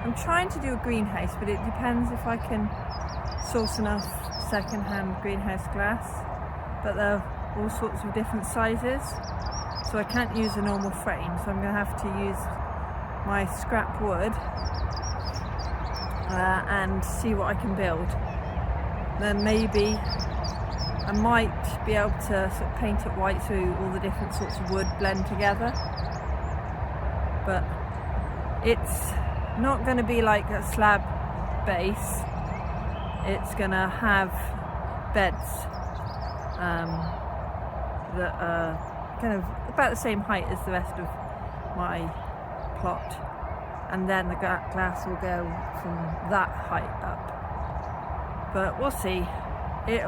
I'm trying to do a greenhouse, but it depends if I can source enough second-hand greenhouse glass, but they're all sorts of different sizes, so I can't use a normal frame, so I'm going to have to use my scrap wood and see what I can build. Then maybe I might be able to sort of paint it white so all the different sorts of wood blend together, but it's not going to be like a slab base. It's going to have beds that are kind of about the same height as the rest of my plot, and then the glass will go from that height up. But we'll see. It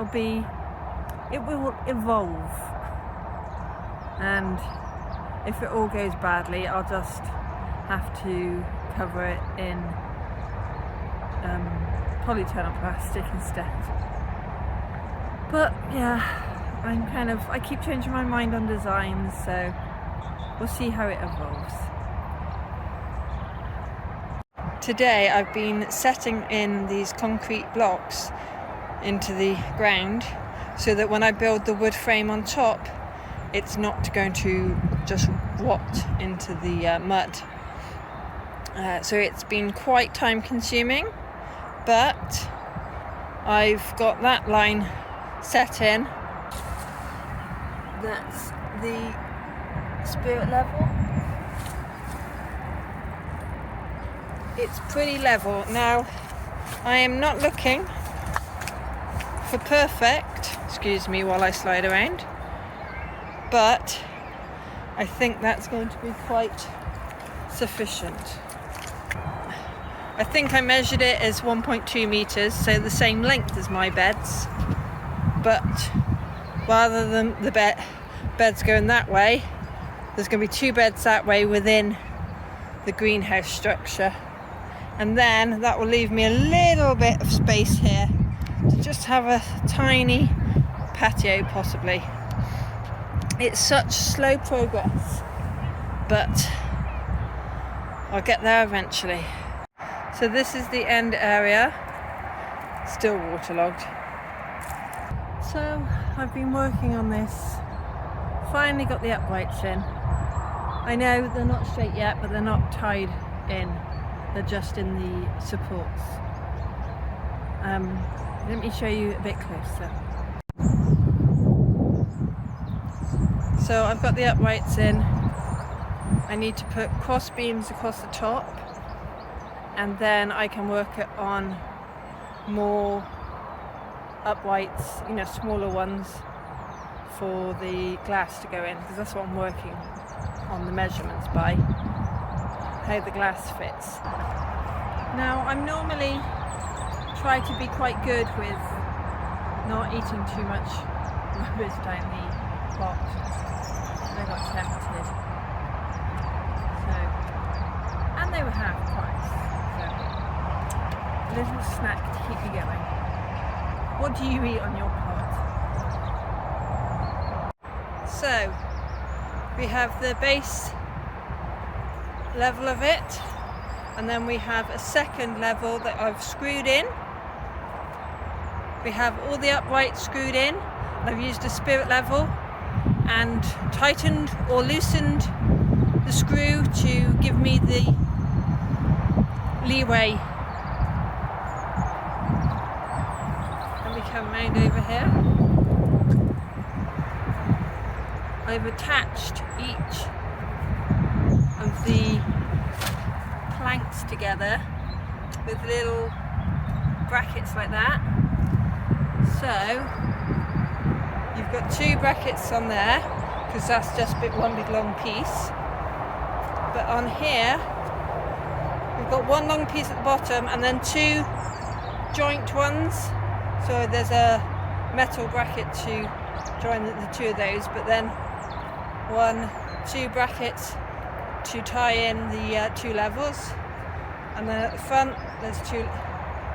will evolve, and if it all goes badly, I'll just have to cover it in polytunnel plastic instead. But yeah, I keep changing my mind on designs, so we'll see how it evolves. Today I've been setting in these concrete blocks into the ground so that when I build the wood frame on top, it's not going to just rot into the mud. So it's been quite time consuming, but I've got that line set in. That's the spirit level. It's pretty level. Now, I am not looking for perfect, excuse me while I slide around, but I think that's going to be quite sufficient. I think I measured it as 1.2 meters, so the same length as my beds, but rather than the beds going that way, there's going to be two beds that way within the greenhouse structure, and then that will leave me a little bit of space here to just have a tiny patio possibly. It's such slow progress, but I'll get there eventually. So this is the end area, still waterlogged. So I've been working on this, finally got the uprights in. I know they're not straight yet, but they're not tied in, they're just in the supports. Let me show you a bit closer. So I've got the uprights in. I need to put cross beams across the top, and then I can work it on more uprights, smaller ones for the glass to go in, because that's what I'm working on the measurements by, how the glass fits. Now, I'm normally try to be quite good with not eating too much rubbish down the plot. I got tempted. So, and they were half price. So, a little snack to keep you going. What do you eat on your plot? So, we have the base level of it, and then we have a second level that I've screwed in. We have all the uprights screwed in. I've used a spirit level and tightened or loosened the screw to give me the leeway. And we come round over here. I've attached each of the planks together with little brackets like that. So you've got two brackets on there because that's just one big long piece, but on here we've got one long piece at the bottom and then two joint ones, so there's a metal bracket to join the two of those, but then two brackets to tie in the two levels, and then at the front there's two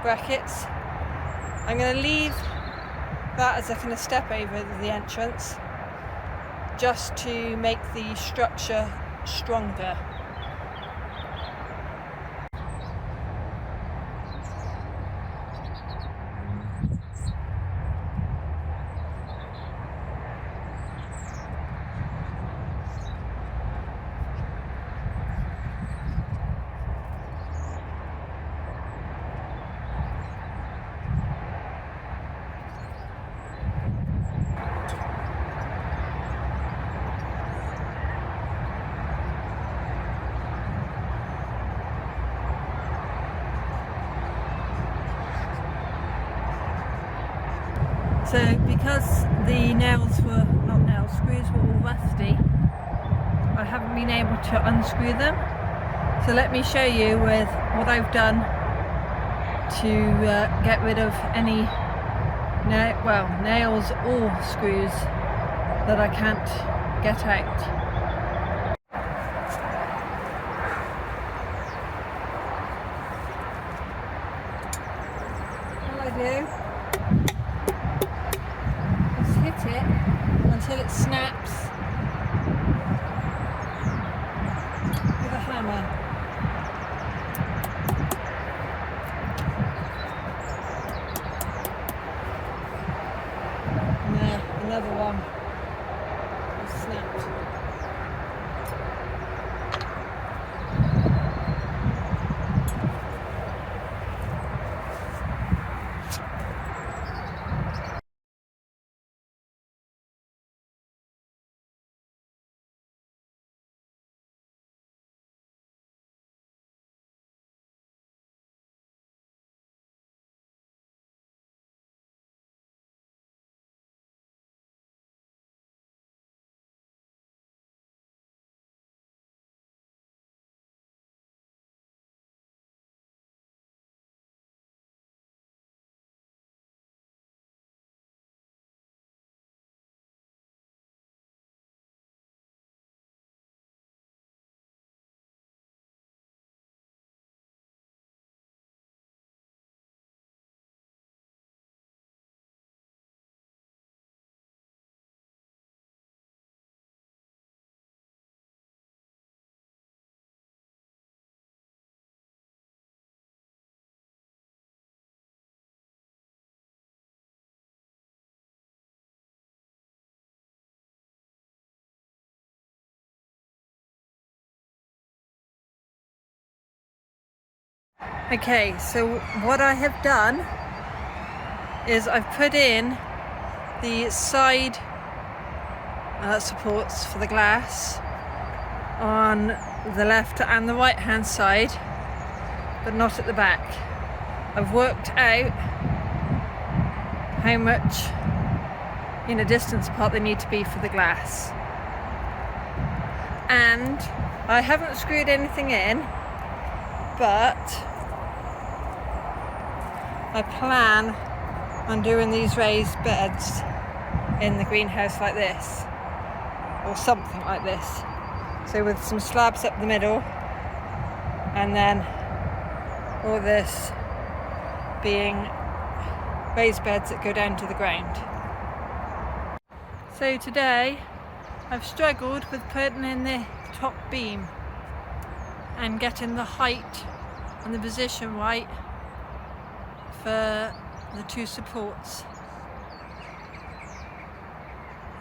brackets. I'm going to leave that as a kind of step over the entrance just to make the structure stronger. So because the screws were all rusty, I haven't been able to unscrew them. So let me show you with what I've done to get rid of any nails or screws that I can't get out. All I do is hit it until it snaps with a hammer. And there, another one is snapped. Okay, so what I have done is I've put in the side supports for the glass on the left and the right hand side, but not at the back. I've worked out how much distance apart they need to be for the glass, and I haven't screwed anything in, but I plan on doing these raised beds in the greenhouse like this, or something like this. So with some slabs up the middle, and then all this being raised beds that go down to the ground. So today I've struggled with putting in the top beam and getting the height and the position right for the two supports.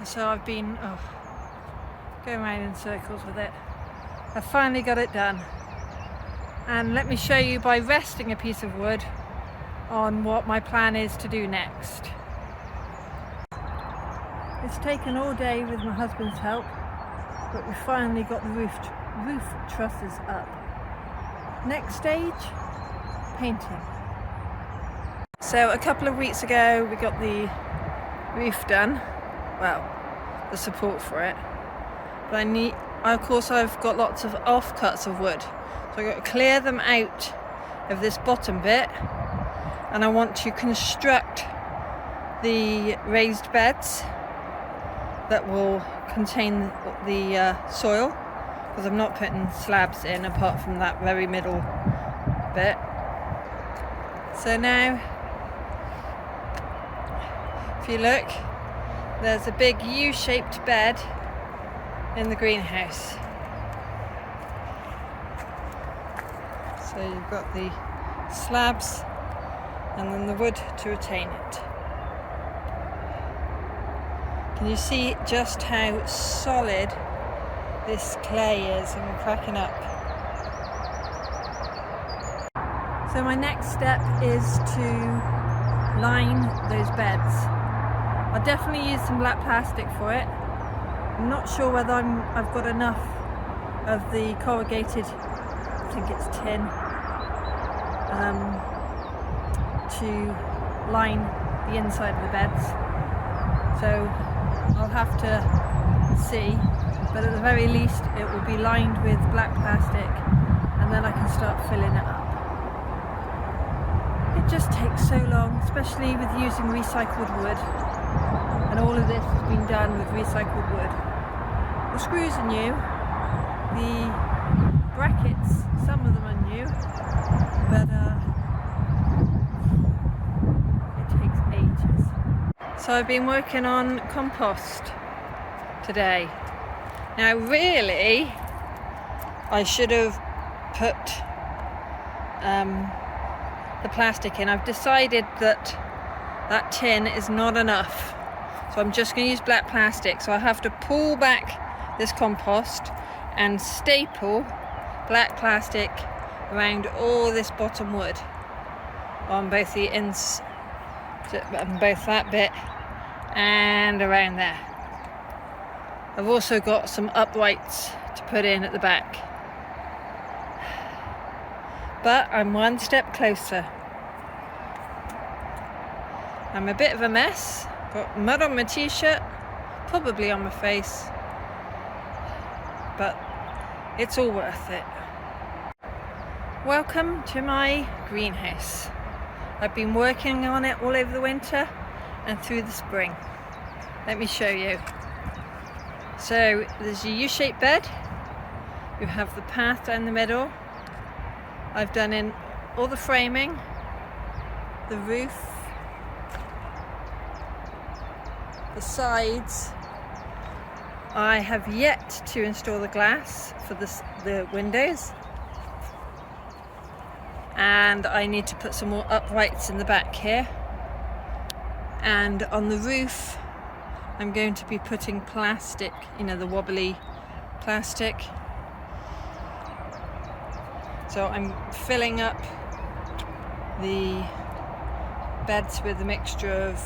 So I've been going around in circles with it. I finally got it done, and let me show you by resting a piece of wood on what my plan is to do next. It's taken all day with my husband's help, but we finally got the roof trusses up. Next stage, painting. So a couple of weeks ago we got the roof done, well, the support for it, but of course I've got lots of offcuts of wood, so I've got to clear them out of this bottom bit, and I want to construct the raised beds that will contain the soil, because I'm not putting slabs in apart from that very middle bit. So now, if you look, there's a big U-shaped bed in the greenhouse. So you've got the slabs and then the wood to retain it. Can you see just how solid this clay is and cracking up? So my next step is to line those beds. I'll definitely use some black plastic for it. I'm not sure whether I've got enough of the corrugated, I think it's tin, to line the inside of the beds. So I'll have to see, but at the very least it will be lined with black plastic, and then I can start filling it up. It just takes so long, especially with using recycled wood, and all of this has been done with recycled wood. The screws are new, the brackets, some of them are new, but it takes ages. So I've been working on compost today. Now really I should have put the plastic in. I've decided that that tin is not enough, so I'm just going to use black plastic. So I have to pull back this compost and staple black plastic around all this bottom wood on both the ends, both that bit and around there. I've also got some uprights to put in at the back, but I'm one step closer. I'm a bit of a mess, got mud on my t-shirt, probably on my face, but it's all worth it. Welcome to my greenhouse. I've been working on it all over the winter and through the spring. Let me show you. So there's a U-shaped bed, you have the path down the middle. I've done in all the framing, the roof, the sides. I have yet to install the glass for the windows, and I need to put some more uprights in the back here. And on the roof I'm going to be putting plastic, you know, the wobbly plastic. So I'm filling up the beds with a mixture of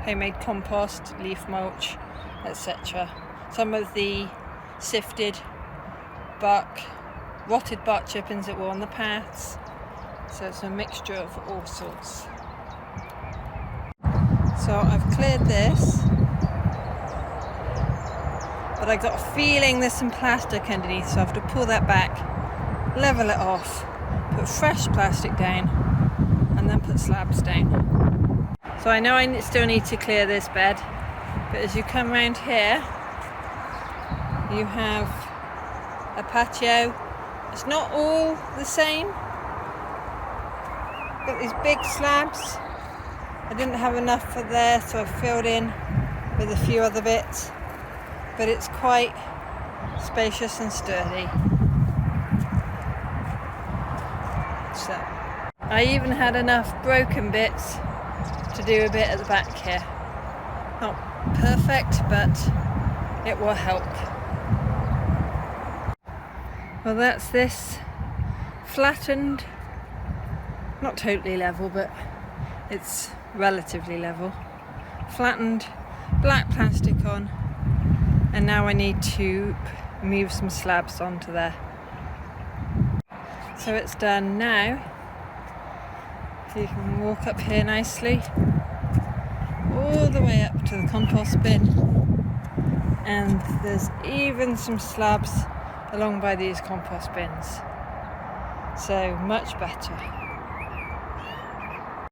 homemade compost, leaf mulch, etc. Some of the sifted bark, rotted bark chippings that were on the paths. So it's a mixture of all sorts. So I've cleared this, but I got a feeling there's some plastic underneath, so I have to pull that back, level it off, put fresh plastic down, and then put slabs down. So I know I still need to clear this bed, but as you come around here, you have a patio. It's not all the same. Got these big slabs. I didn't have enough for there, so I filled in with a few other bits, but it's quite spacious and sturdy. So I even had enough broken bits to do a bit at the back here. Not perfect, but it will help. Well, that's this flattened, not totally level, but it's relatively level, flattened black plastic on, and now I need to move some slabs onto there. So it's done now. You can walk up here nicely, all the way up to the compost bin, and there's even some slabs along by these compost bins, so much better.